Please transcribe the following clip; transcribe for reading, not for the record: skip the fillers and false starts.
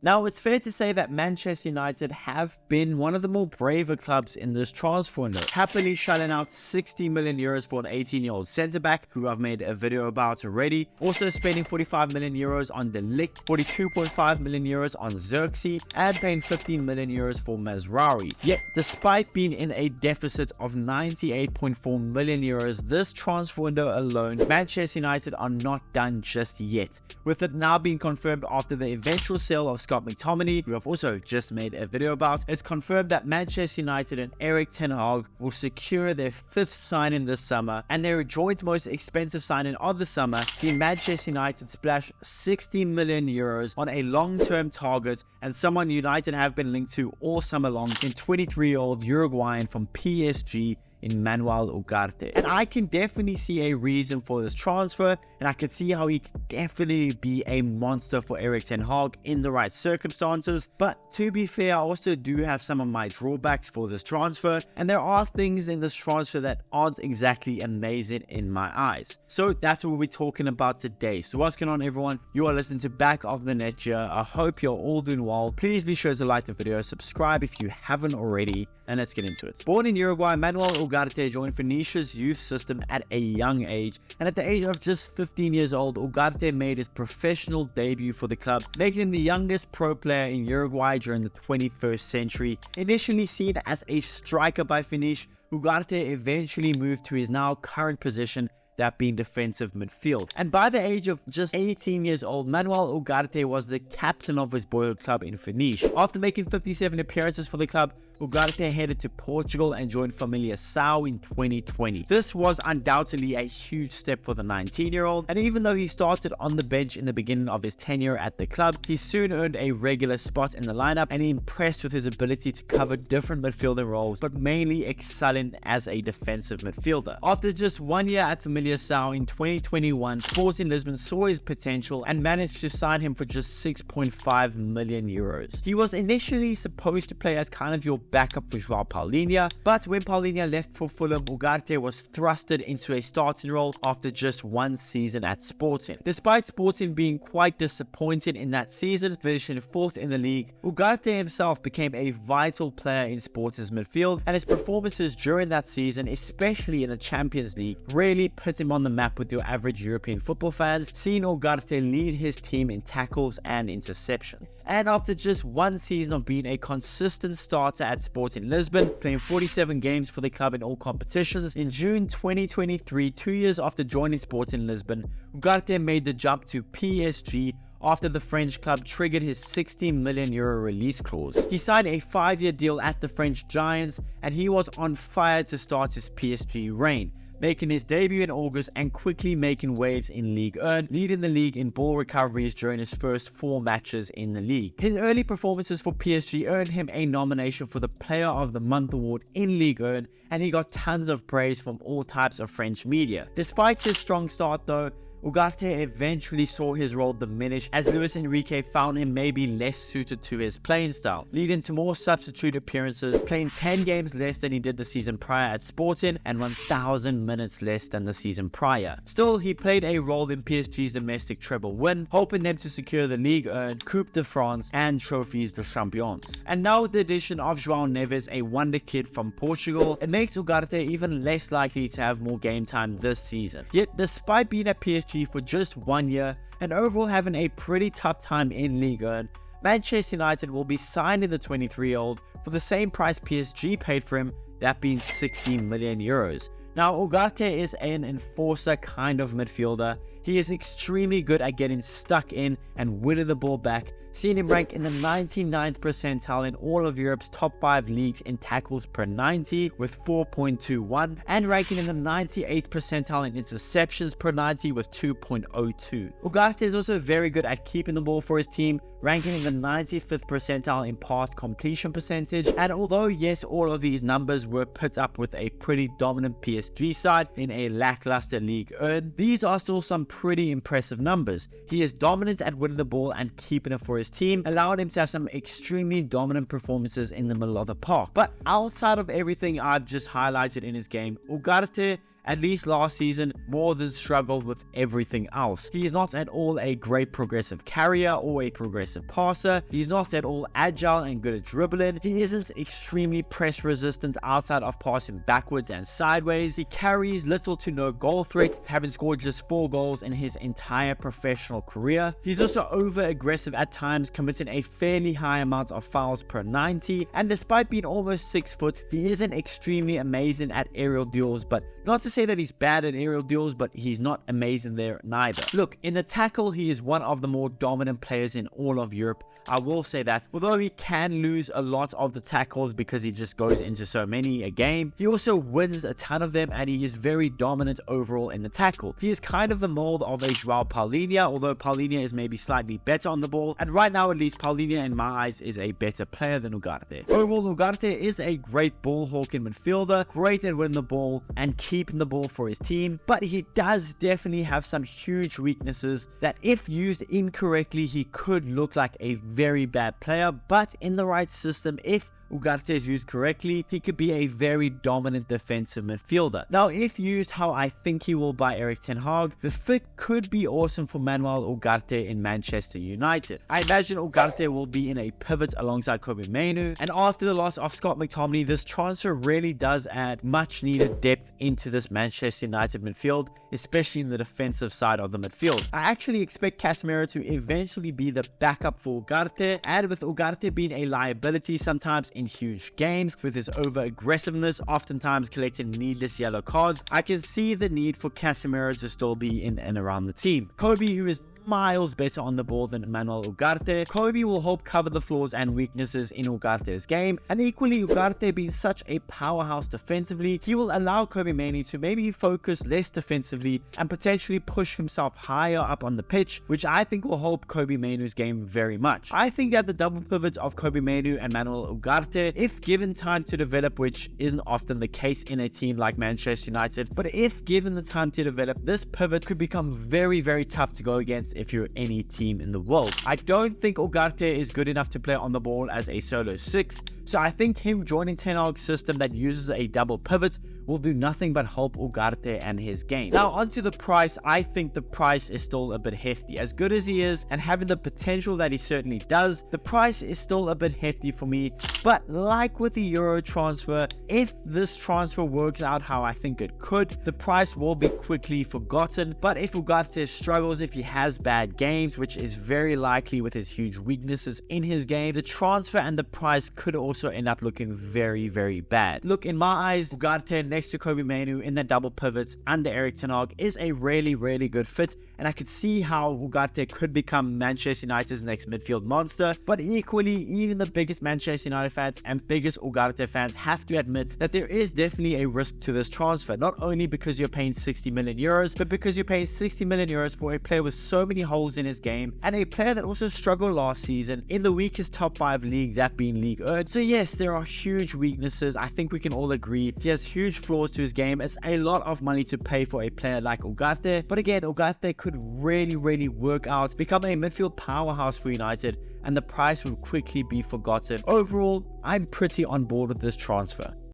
Now, it's fair to say that Manchester United have been one of the more braver clubs in this transfer window, happily shelling out 60 million euros for an 18-year-old centre-back, who I've made a video about already, also spending 45 million euros on De Ligt, 42.5 million euros on Xerxes, and paying 15 million euros for Mazraoui. Yet, despite being in a deficit of 98.4 million euros this transfer window alone, Manchester United are not done just yet, with it now being confirmed after the eventual sale of Scott McTominay, who I've also just made a video about. It's confirmed that Manchester United and Erik Ten Hag will secure their 5th signing this summer, and their joint most expensive signing of the summer, seeing Manchester United splash 60 million euros on a long-term target and someone United have been linked to all summer long in 23-year-old Uruguayan from PSG in Manuel Ugarte. And I can definitely see a reason for this transfer, and I can see how he could definitely be a monster for Erik Ten Hag in the right circumstances. But to be fair, I also do have some of my drawbacks for this transfer, and there are things in this transfer that aren't exactly amazing in my eyes. So that's what we're talking about today. So what's going on, everyone? You are listening to Back of the Net here. I hope you're all doing well. Please be sure to like the video, subscribe if you haven't already, and let's get into it. Born in Uruguay, Manuel Ugarte joined Phoenicia's youth system at a young age, and at the age of just 15 years old, Ugarte made his professional debut for the club, making him the youngest pro player in Uruguay during the 21st century. Initially seen as a striker by Phoenicia, Ugarte eventually moved to his now current position, that being defensive midfield. And by the age of just 18 years old, Manuel Ugarte was the captain of his boyhood club in Phoenicia. After making 57 appearances for the club, Ugarte headed to Portugal and joined Famalicão in 2020. This was undoubtedly a huge step for the 19-year-old, and even though he started on the bench in the beginning of his tenure at the club, he soon earned a regular spot in the lineup, and he impressed with his ability to cover different midfielder roles, but mainly excelling as a defensive midfielder. After just 1 year at Famalicão in 2021, Sporting Lisbon saw his potential and managed to sign him for just 6.5 million euros. He was initially supposed to play as kind of your backup for João Paulinho, but when Paulinho left for Fulham, Ugarte was thrusted into a starting role after just 1 season at Sporting. Despite Sporting being quite disappointed in that season, finishing 4th in the league, Ugarte himself became a vital player in Sporting's midfield, and his performances during that season, especially in the Champions League, really put him on the map with your average European football fans, seeing Ugarte lead his team in tackles and interceptions. And after just 1 season of being a consistent starter at Sporting Lisbon, playing 47 games for the club in all competitions, in June 2023, 2 years after joining Sporting Lisbon, Ugarte made the jump to PSG after the French club triggered his 60 million euro release clause. He signed a 5-year deal at the French Giants, and he was on fire to start his PSG reign, making his debut in August and quickly making waves in Ligue 1, leading the league in ball recoveries during his first 4 matches in the league. His early performances for PSG earned him a nomination for the Player of the Month award in Ligue 1, and he got tons of praise from all types of French media. Despite his strong start though, Ugarte eventually saw his role diminish as Luis Enrique found him maybe less suited to his playing style, leading to more substitute appearances, playing 10 games less than he did the season prior at Sporting and 1,000 minutes less than the season prior. Still, he played a role in PSG's domestic treble win, helping them to secure the Ligue 1, Coupe de France and Trophies de Champions. And now with the addition of João Neves, a wonder kid from Portugal, it makes Ugarte even less likely to have more game time this season. Yet despite being at PSG for just 1 year and overall having a pretty tough time in Ligue 1, Manchester United will be signing the 23-year-old for the same price PSG paid for him, that being 60 million euros. Now, Ugarte is an enforcer kind of midfielder. He is extremely good at getting stuck in and winning the ball back, seeing him rank in the 99th percentile in all of Europe's top 5 leagues in tackles per 90 with 4.21, and ranking in the 98th percentile in interceptions per 90 with 2.02. Ugarte is also very good at keeping the ball for his team, ranking in the 95th percentile in pass completion percentage, and although yes, all of these numbers were put up with a pretty dominant PSG side in a lackluster Ligue 1, these are still some pretty impressive numbers. He is dominant at winning the ball and keeping it for his team, allowing him to have some extremely dominant performances in the middle of the park. But outside of everything I've just highlighted in his game, Ugarte at least last season, more than struggled with everything else. He is not at all a great progressive carrier or a progressive passer. He's not at all agile and good at dribbling. He isn't extremely press resistant outside of passing backwards and sideways. He carries little to no goal threat, having scored just 4 goals in his entire professional career. He's also over aggressive at times, committing a fairly high amount of fouls per 90, and despite being almost 6 foot, he isn't extremely amazing at aerial duels, but not to say that he's bad at aerial duels, but he's not amazing there neither. Look, in the tackle, he is one of the more dominant players in all of Europe. I will say that, although he can lose a lot of the tackles because he just goes into so many a game, he also wins a ton of them, and he is very dominant overall in the tackle. He is kind of the mold of a João Paulinho, although Paulinho is maybe slightly better on the ball, and right now at least Paulinho in my eyes is a better player than Ugarte. Overall, Ugarte is a great ball hawking midfielder, great at winning the ball and keeping the ball for his team, but he does definitely have some huge weaknesses that if used incorrectly, he could look like a very bad player, but in the right system, if Ugarte is used correctly, he could be a very dominant defensive midfielder. Now, if used how I think he will by Erik Ten Hag, the fit could be awesome for Manuel Ugarte in Manchester United. I imagine Ugarte will be in a pivot alongside Kobbie Mainoo, and after the loss of Scott McTominay, this transfer really does add much needed depth into this Manchester United midfield, especially in the defensive side of the midfield. I actually expect Casemiro to eventually be the backup for Ugarte, and with Ugarte being a liability sometimes in huge games with his over aggressiveness, oftentimes collecting needless yellow cards, I can see the need for Casemiro to still be in and around the team. Kobbie, who is miles better on the ball than Manuel Ugarte. Kobbie will help cover the flaws and weaknesses in Ugarte's game, and equally, Ugarte being such a powerhouse defensively, he will allow Kobbie Mainoo to maybe focus less defensively and potentially push himself higher up on the pitch, which I think will help Kobbie Mainoo's game very much. I think that the double pivots of Kobbie Mainoo and Manuel Ugarte, if given time to develop, which isn't often the case in a team like Manchester United, but if given the time to develop, this pivot could become very, very tough to go against if you're any team in the world. I don't think Ugarte is good enough to play on the ball as a solo 6, so I think him joining Ten Hag's system that uses a double pivot will do nothing but help Ugarte and his game. Now onto the price. I think the price is still a bit hefty. As good as he is and having the potential that he certainly does, the price is still a bit hefty for me. But like with the Euro transfer, if this transfer works out how I think it could, the price will be quickly forgotten. But if Ugarte struggles, if he has bad games, which is very likely with his huge weaknesses in his game, the transfer and the price could also end up looking very, very bad. Look, in my eyes, Ugarte next to Kobbie Mainoo in the double pivots under Erik Ten Hag is a really, really good fit, and I could see how Ugarte could become Manchester United's next midfield monster. But equally, even the biggest Manchester United fans and biggest Ugarte fans have to admit that there is definitely a risk to this transfer, not only because you're paying 60 million euros, but because you're paying 60 million euros for a player with so many holes in his game, and a player that also struggled last season in the weakest top 5 league, that being League 1. So yes, there are huge weaknesses. I think we can all agree he has huge flaws to his game. It's a lot of money to pay for a player like Ugarte, but again, Ugarte could really, really work out, become a midfield powerhouse for United, and the price will quickly be forgotten. Overall, I'm pretty on board with this transfer.